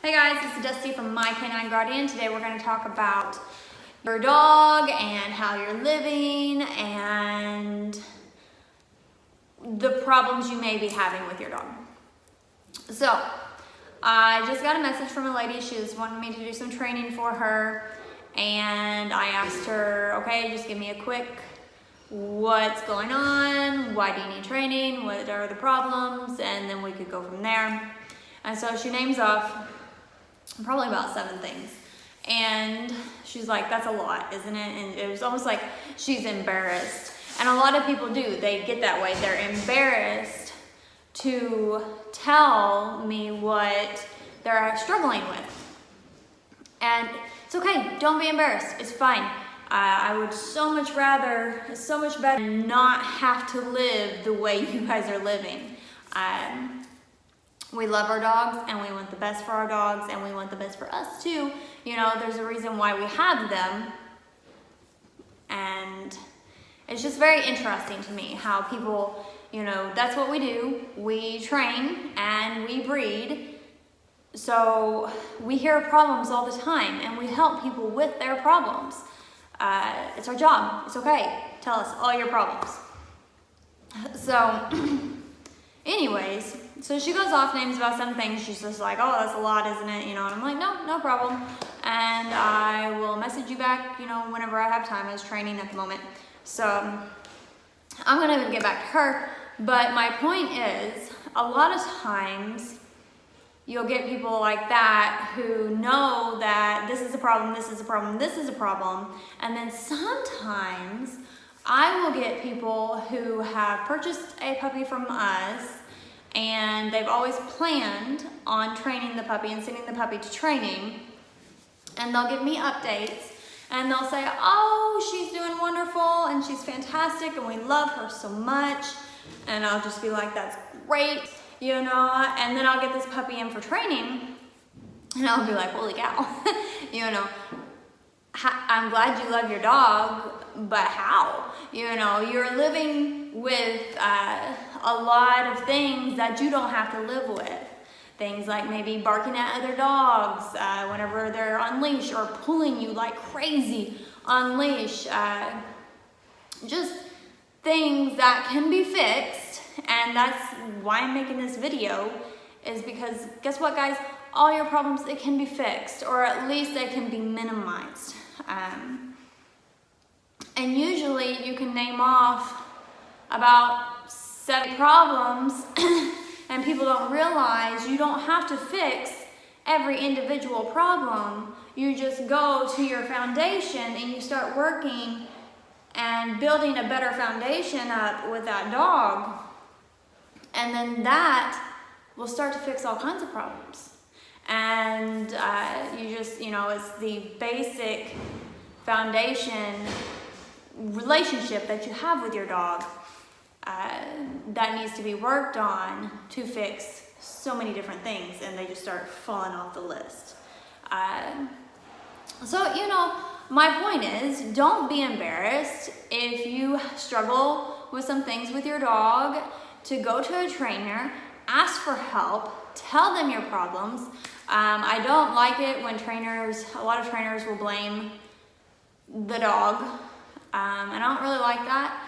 Hey guys, this is Dusty from My Canine Guardian. Today we're going to talk about your dog and how you're living and the problems you may be having with your dog. So, I just got a message from a lady. She was wanting me to do some training for her, and I asked her, okay, just give me a quick what's going on, why do you need training, what are the problems, and then we could go from there. And so she names off probably about 7 things. And she's like, that's a lot, isn't it? And it was almost like she's embarrassed. And a lot of people do, they get that way. They're embarrassed to tell me what they're struggling with. And it's okay, don't be embarrassed, it's fine. I would so much rather, it's so much better not have to live the way you guys are living. We love our dogs and we want the best for our dogs and we want the best for us too. You know, there's a reason why we have them. And it's just very interesting to me how people, you know, that's what we do. We train and we breed. So we hear problems all the time and we help people with their problems. It's our job. It's okay. Tell us all your problems. So anyways, so she goes off, names about 7 things. She's just like, oh, that's a lot, isn't it? You know, and I'm like, no problem. And I will message you back, you know, whenever I have time. I was training at the moment. So I'm going to get back to her. But my point is, a lot of times you'll get people like that who know that this is a problem, this is a problem, this is a problem. And then sometimes I will get people who have purchased a puppy from us and they've always planned on training the puppy and sending the puppy to training, and they'll give me updates and they'll say, oh, she's doing wonderful and she's fantastic and we love her so much. And I'll just be like, that's great, you know, and then I'll get this puppy in for training and I'll be like, holy cow, you know, I'm glad you love your dog, but how? You know, you're living with a lot of things that you don't have to live with. Things like maybe barking at other dogs whenever they're on leash or pulling you like crazy on leash. Just things that can be fixed, and that's why I'm making this video, is because guess what, guys? All your problems, they can be fixed, or at least they can be minimized. And usually you can name off about 7 problems and people don't realize you don't have to fix every individual problem. You just go to your foundation and you start working and building a better foundation up with that dog. And then that will start to fix all kinds of problems. And you just, you know, it's the basic foundation relationship that you have with your dog that needs to be worked on to fix so many different things, and they just start falling off the list. So, you know, my point is, don't be embarrassed if you struggle with some things with your dog, to go to a trainer, ask for help, tell them your problems. I don't like it when a lot of trainers will blame the dog, and I don't really like that.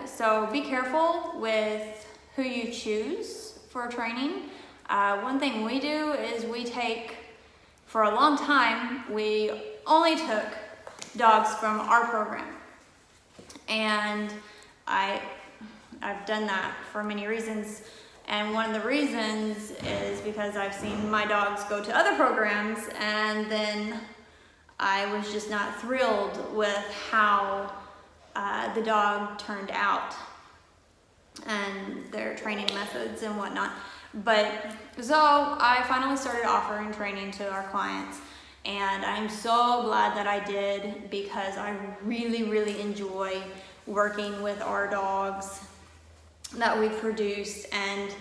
So be careful with who you choose for training. One thing we do is for a long time, we only took dogs from our program. And I've done that for many reasons. And one of the reasons is because I've seen my dogs go to other programs, and then I was just not thrilled with how the dog turned out and their training methods and whatnot. But so I finally started offering training to our clients, and I'm so glad that I did, because I really enjoy working with our dogs that we've produced, and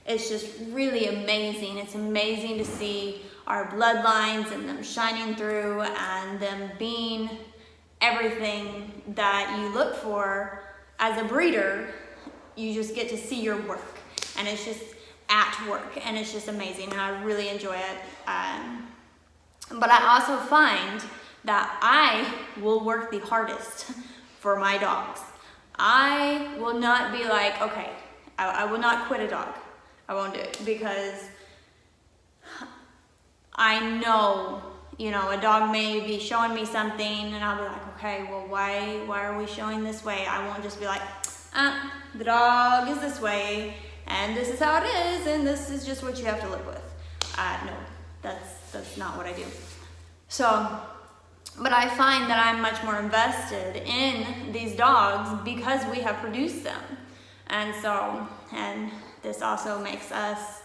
it's just really amazing. It's amazing to see our bloodlines and them shining through and them being everything that you look for as a breeder. You just get to see your work, and it's just at work, and it's just amazing, and I really enjoy it. But I also find that I will work the hardest for my dogs. I will not be like, okay, I will not quit a dog. I won't do it, because I know, you know, a dog may be showing me something and I'll be like, okay, well, why are we showing this way? I won't just be like, the dog is this way and this is how it is and this is just what you have to live with. No, that's not what I do. So, but I find that I'm much more invested in these dogs because we have produced them. And so, and this also makes us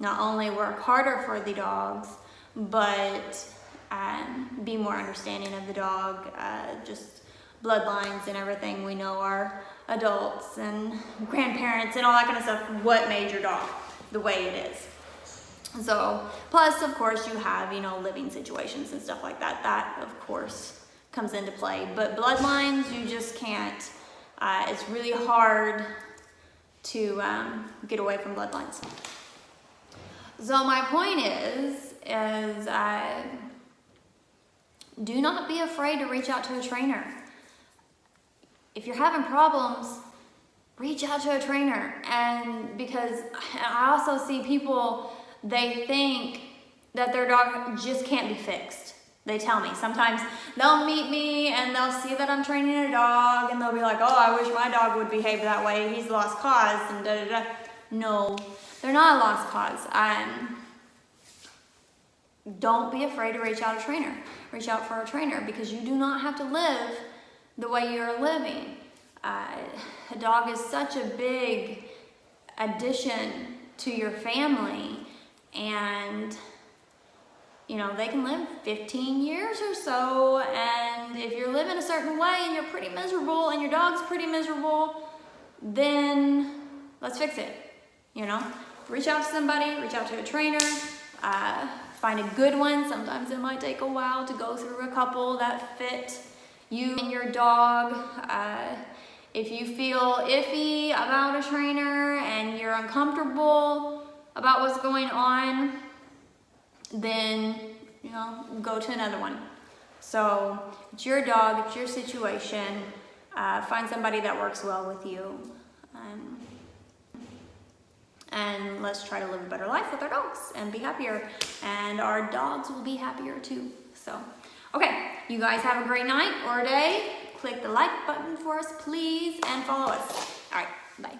not only work harder for the dogs, but be more understanding of the dog, just bloodlines and everything. We know our adults and grandparents and all that kind of stuff, what made your dog the way it is. So, plus of course you have, you know, living situations and stuff like that. That of course comes into play, but bloodlines, you just can't, it's really hard to get away from bloodlines. So my point is do not be afraid to reach out to a trainer. If you're having problems, reach out to a trainer. And because I also see people, they think that their dog just can't be fixed. They tell me, sometimes they'll meet me and they'll see that I'm training a dog and they'll be like, oh, I wish my dog would behave that way. He's lost cause and da da da. No, they're not a lost cause. Don't be afraid to reach out to a trainer. Reach out for a trainer, because you do not have to live the way you're living. A dog is such a big addition to your family, and you know, they can live 15 years or so, and if you're living a certain way and you're pretty miserable and your dog's pretty miserable, then let's fix it, you know? Reach out to somebody, reach out to a trainer, find a good one. Sometimes it might take a while to go through a couple that fit you and your dog. If you feel iffy about a trainer and you're uncomfortable about what's going on, then, you know, go to another one. So it's your dog, it's your situation. Find somebody that works well with you. And let's try to live a better life with our dogs and be happier. And our dogs will be happier too. So, okay, you guys have a great night or day. Click the like button for us, please, and follow us. All right, bye.